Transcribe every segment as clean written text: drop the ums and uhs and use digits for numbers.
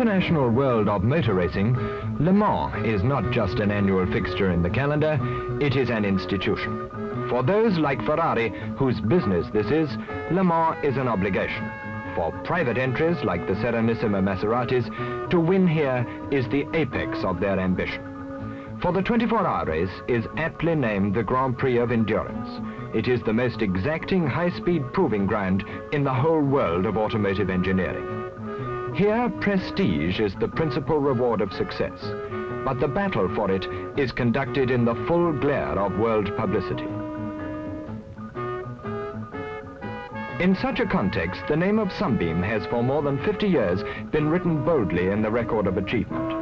international world of motor racing, Le Mans is not just an annual fixture in the calendar, it is an institution. For those like Ferrari, whose business this is, Le Mans is an obligation. For private entries like the Serenissima Maseratis, to win here is the apex of their ambition. For the 24-hour race is aptly named the Grand Prix of Endurance. It is the most exacting high-speed proving ground in the whole world of automotive engineering. Here, prestige is the principal reward of success, but the battle for it is conducted in the full glare of world publicity. In such a context, the name of Sunbeam has for more than 50 years been written boldly in the record of achievement.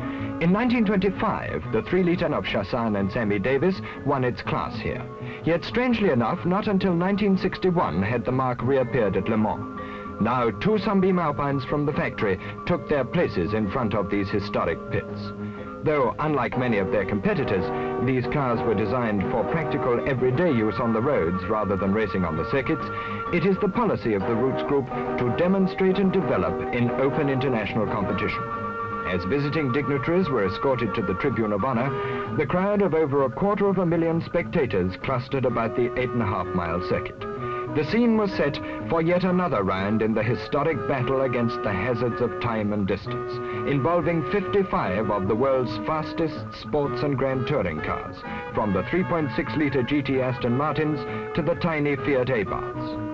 In 1925, the 3-litre of Chassagne and Sammy Davis won its class here. Yet, strangely enough, not until 1961 had the mark reappeared at Le Mans. Now, 2 Sunbeam Alpines from the factory took their places in front of these historic pits. Though, unlike many of their competitors, these cars were designed for practical everyday use on the roads rather than racing on the circuits, it is the policy of the Roots Group to demonstrate and develop in open international competition. As visiting dignitaries were escorted to the Tribune of Honor, the crowd of over 250,000 spectators clustered about the 8.5-mile circuit. The scene was set for yet another round in the historic battle against the hazards of time and distance, involving 55 of the world's fastest sports and grand touring cars, from the 3.6-litre GT Aston Martins to the tiny Fiat Abarths.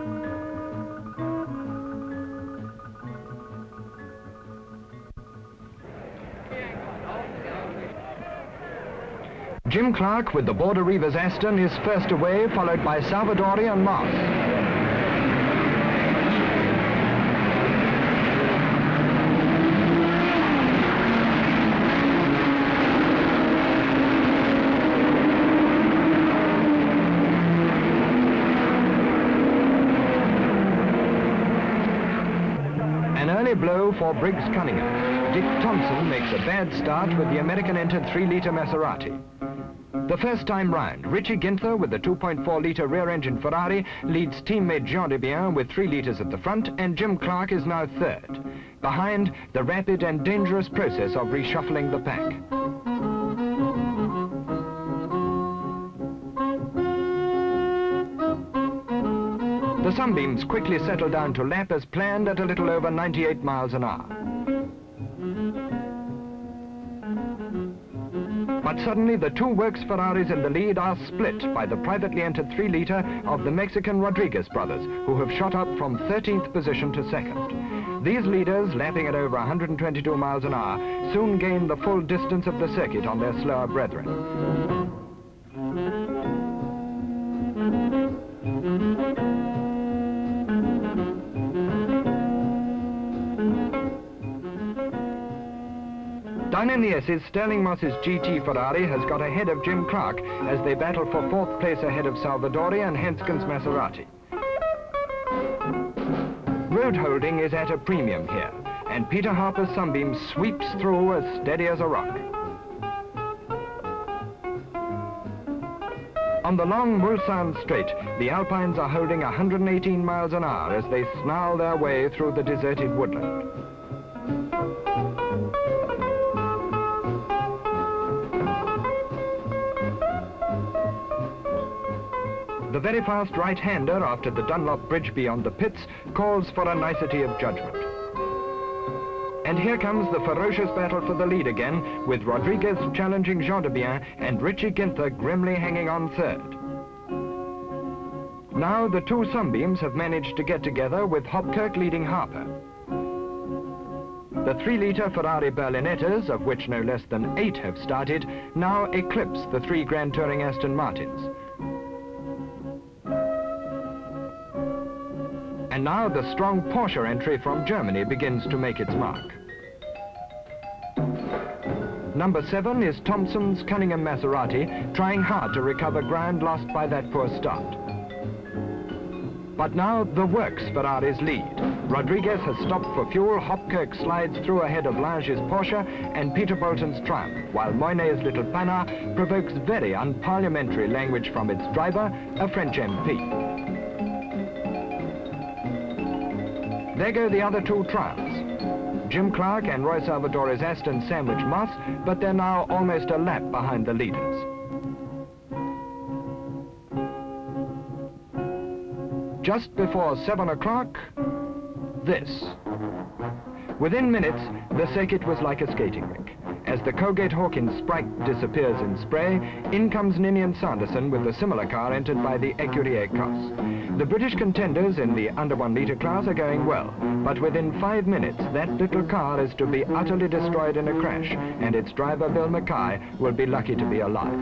Jim Clark with the Border Reivers Aston is first away, followed by Salvadori and Moss. An early blow for Briggs Cunningham. Dick Thompson makes a bad start with the American-entered 3-litre Maserati. The first time round, Richie Ginther with the 2.4-litre rear-engine Ferrari leads teammate Jean Debien with 3 litres at the front, and Jim Clark is now third. Behind, the rapid and dangerous process of reshuffling the pack. The Sunbeams quickly settle down to lap as planned at a little over 98 miles an hour. But suddenly the 2 Works Ferraris in the lead are split by the privately entered 3-litre of the Mexican Rodriguez brothers, who have shot up from 13th position to 2nd. These leaders, lapping at over 122 miles an hour, soon gain the full distance of the circuit on their slower brethren. Down in the S's, Sterling Moss's GT Ferrari has got ahead of Jim Clark as they battle for 4th place ahead of Salvadori and Henskin's Maserati. Road holding is at a premium here, and Peter Harper's Sunbeam sweeps through as steady as a rock. On the long Mulsanne Straight, the Alpines are holding 118 miles an hour as they snarl their way through the deserted woodland. The very fast right-hander after the Dunlop Bridge beyond the pits calls for a nicety of judgment. And here comes the ferocious battle for the lead again, with Rodriguez challenging Jean Debien and Richie Ginther grimly hanging on third. Now the 2 Sunbeams have managed to get together, with Hopkirk leading Harper. The 3-litre Ferrari Berlinettas, of which no less than 8 have started, now eclipse the 3 Grand Touring Aston Martins. And now the strong Porsche entry from Germany begins to make its mark. Number 7 is Thompson's Cunningham Maserati, trying hard to recover ground lost by that poor start. But now the Works Ferraris lead. Rodriguez has stopped for fuel, Hopkirk slides through ahead of Lange's Porsche and Peter Bolton's Triumph, while Moynet's little Panhard provokes very unparliamentary language from its driver, a French MP. There go the other 2 Triumphs. Jim Clark and Roy Salvatore's Aston sandwich Moss, but they're now almost a lap behind the leaders. Just before 7 o'clock, this. Within minutes, the circuit was like a skating rink. As the Colgate-Hawkins Sprite disappears in spray, in comes Ninian Sanderson with a similar car entered by the Ecurie Cross. The British contenders in the under 1 litre class are going well, but within 5 minutes, that little car is to be utterly destroyed in a crash, and its driver, Bill Mackay, will be lucky to be alive.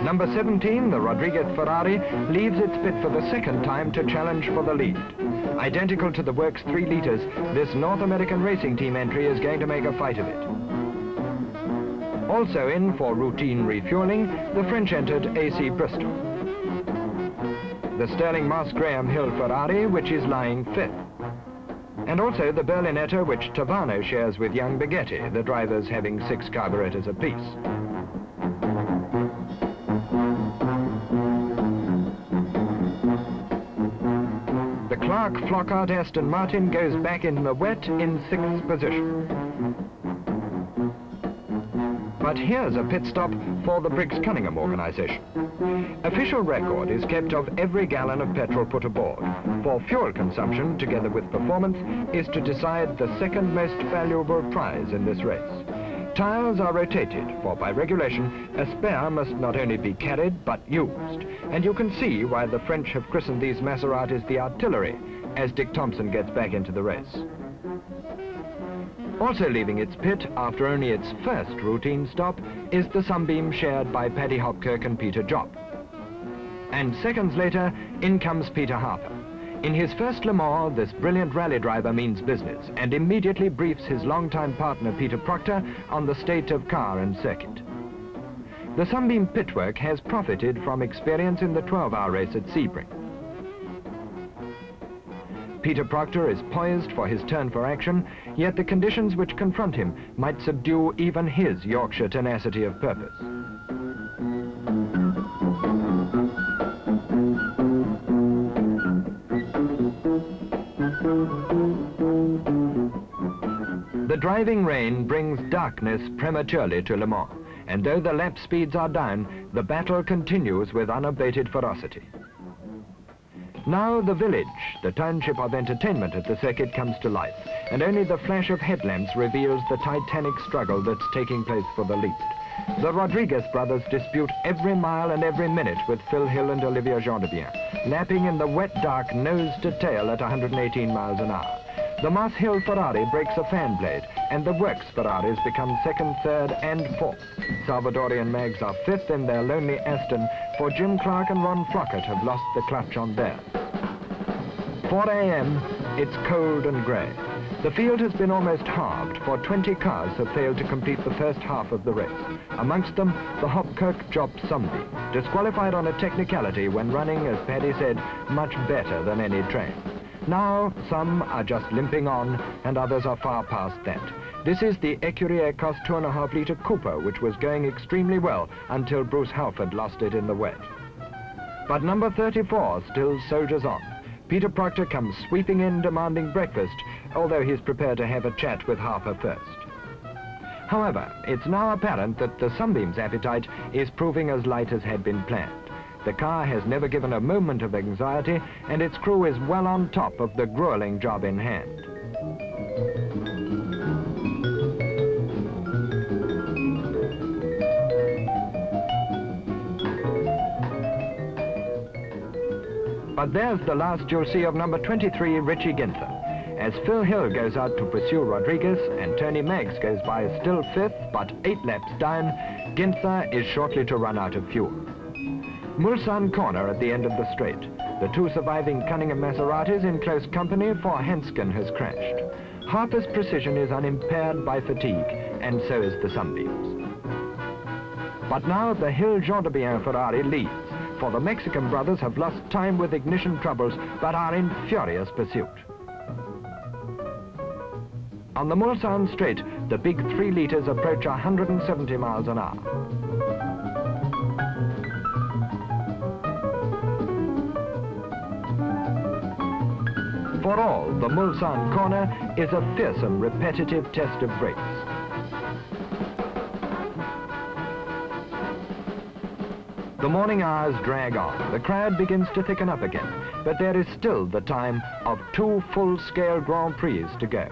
Number 17, the Rodriguez Ferrari, leaves its pit for the second time to challenge for the lead. Identical to the works 3 litres, this North American racing team entry is going to make a fight of it. Also in for routine refueling, the French entered AC Bristol. The Sterling Moss Graham Hill Ferrari, which is lying 5th. And also the Berlinetta, which Tavano shares with young Baghetti, the drivers having 6 carburetors apiece. Clark Flockhart Aston Martin goes back in the wet in 6th position. But here's a pit stop for the Briggs Cunningham organisation. Official record is kept of every gallon of petrol put aboard, for fuel consumption, together with performance, is to decide the second most valuable prize in this race. Tyres are rotated, for by regulation, a spare must not only be carried, but used. And you can see why the French have christened these Maseratis the artillery, as Dick Thompson gets back into the race. Also leaving its pit, after only its first routine stop, is the Sunbeam shared by Paddy Hopkirk and Peter Jopp. And seconds later, in comes Peter Harper. In his first Le Mans, this brilliant rally driver means business and immediately briefs his longtime partner Peter Proctor on the state of car and circuit. The Sunbeam pitwork has profited from experience in the 12-hour race at Sebring. Peter Proctor is poised for his turn for action, yet the conditions which confront him might subdue even his Yorkshire tenacity of purpose. The driving rain brings darkness prematurely to Le Mans, and though the lap speeds are down, the battle continues with unabated ferocity. Now the village, the township of entertainment at the circuit, comes to life, and only the flash of headlamps reveals the titanic struggle that's taking place for the lead. The Rodriguez brothers dispute every mile and every minute with Phil Hill and Olivier Gendebien, lapping in the wet dark nose to tail at 118 miles an hour. The Moss Hill Ferrari breaks a fan blade, and the Works Ferraris become 2nd, 3rd, and 4th. Salvadorian Mags are 5th in their lonely Aston, for Jim Clark and Ron Flockett have lost the clutch on theirs. 4 a.m., it's cold and grey. The field has been almost halved, for 20 cars have failed to complete the first half of the race. Amongst them, the Hopkirk-Jopp Sunbeam, disqualified on a technicality when running, as Paddy said, much better than any train. Now, some are just limping on, and others are far past that. This is the Ecurie Cross 2.5 litre Cooper, which was going extremely well until Bruce Halford lost it in the wet. But number 34 still soldiers on. Peter Proctor comes sweeping in demanding breakfast, although he's prepared to have a chat with Harper first. However, it's now apparent that the Sunbeam's appetite is proving as light as had been planned. The car has never given a moment of anxiety, and its crew is well on top of the grueling job in hand. But there's the last you'll see of number 23, Richie Ginther. As Phil Hill goes out to pursue Rodriguez and Tony Meggs goes by still 5th, but 8 laps down, Ginther is shortly to run out of fuel. Mulsanne corner at the end of the straight. The 2 surviving Cunningham Maseratis in close company, for Hanscon has crashed. Harper's precision is unimpaired by fatigue, and so is the Sunbeam's. But now the Hill Gendebien Ferrari leads, for the Mexican brothers have lost time with ignition troubles, but are in furious pursuit. On the Mulsanne straight, the big 3 litres approach 170 miles an hour. For all, the Mulsanne corner is a fearsome, repetitive test of brakes. The morning hours drag on. The crowd begins to thicken up again, but there is still the time of 2 full-scale Grand Prix to go.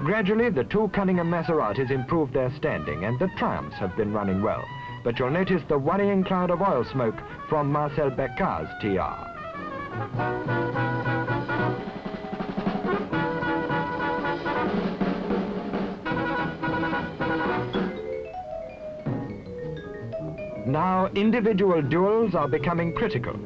Gradually, the 2 Cunningham Maseratis improved their standing, and the Triumphs have been running well. But you'll notice the worrying cloud of oil smoke from Marcel Beccar's TR. Now, individual duels are becoming critical.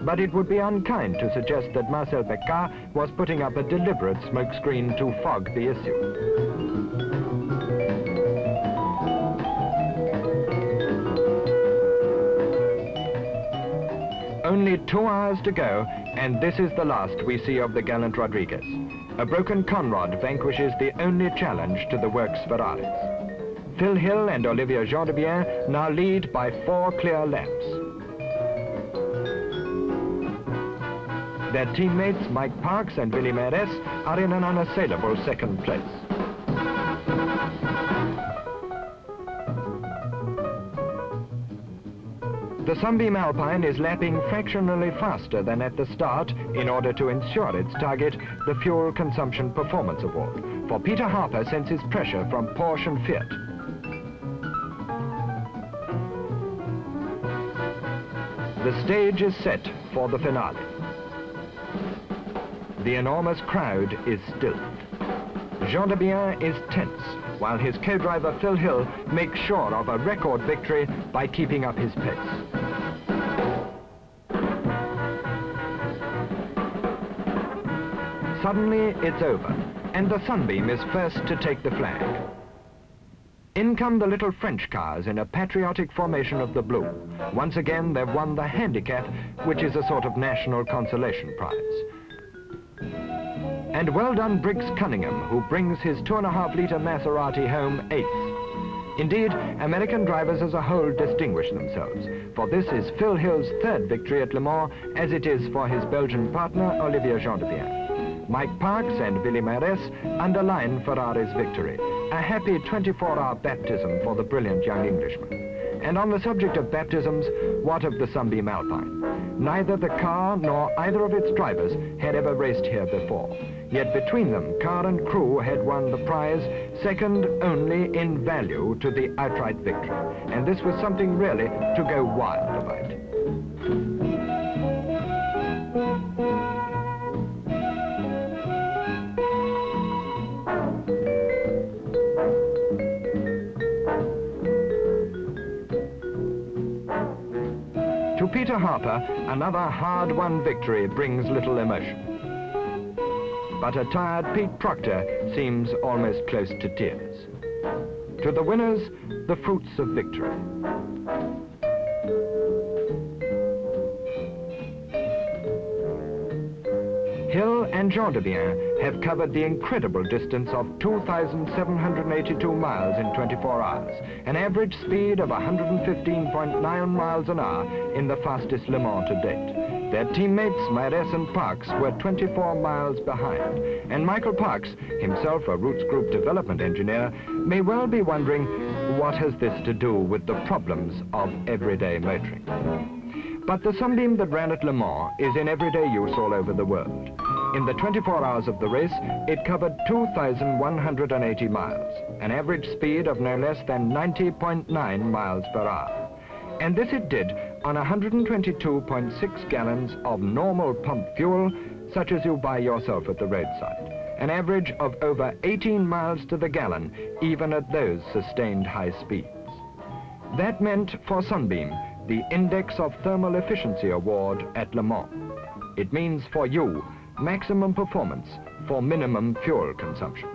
But it would be unkind to suggest that Marcel Beccar was putting up a deliberate smokescreen to fog the issue. Only 2 hours to go, and this is the last we see of the gallant Rodriguez. A broken conrod vanquishes the only challenge to the works Ferraris. Phil Hill and Olivier Gendebien now lead by 4 clear laps. Their teammates Mike Parks and Willy Meres are in an unassailable 2nd place. The Sunbeam Alpine is lapping fractionally faster than at the start in order to ensure its target, the Fuel Consumption Performance Award, for Peter Harper senses pressure from Porsche and Fiat. The stage is set for the finale. The enormous crowd is stilled. Gendebien is tense, while his co-driver Phil Hill makes sure of a record victory by keeping up his pace. Suddenly, it's over, and the Sunbeam is first to take the flag. In come the little French cars in a patriotic formation of the blue. Once again, they've won the handicap, which is a sort of national consolation prize. And well done Briggs Cunningham, who brings his 2.5-litre Maserati home 8th. Indeed, American drivers as a whole distinguish themselves, for this is Phil Hill's 3rd victory at Le Mans, as it is for his Belgian partner, Olivier Gendebien. Mike Parks and Willy Meres underline Ferrari's victory, a happy 24-hour baptism for the brilliant young Englishman. And on the subject of baptisms, what of the Sunbeam Alpine? Neither the car nor either of its drivers had ever raced here before. Yet between them, car and crew had won the prize, second only in value to the outright victory. And this was something really to go wild about. To Peter Harper, another hard-won victory brings little emotion. But a tired Pete Proctor seems almost close to tears. To the winners, the fruits of victory. Hill and Gendebien have covered the incredible distance of 2,782 miles in 24 hours, an average speed of 115.9 miles an hour in the fastest Le Mans to date. Their teammates, Meres and Parks, were 24 miles behind, and Michael Parks, himself a Roots Group development engineer, may well be wondering, what has this to do with the problems of everyday motoring? But the Sunbeam that ran at Le Mans is in everyday use all over the world. In the 24 hours of the race, it covered 2,180 miles, an average speed of no less than 90.9 miles per hour. And this it did on 122.6 gallons of normal pump fuel, such as you buy yourself at the roadside, an average of over 18 miles to the gallon, even at those sustained high speeds. That meant for Sunbeam the Index of Thermal Efficiency Award at Le Mans. It means for you maximum performance for minimum fuel consumption.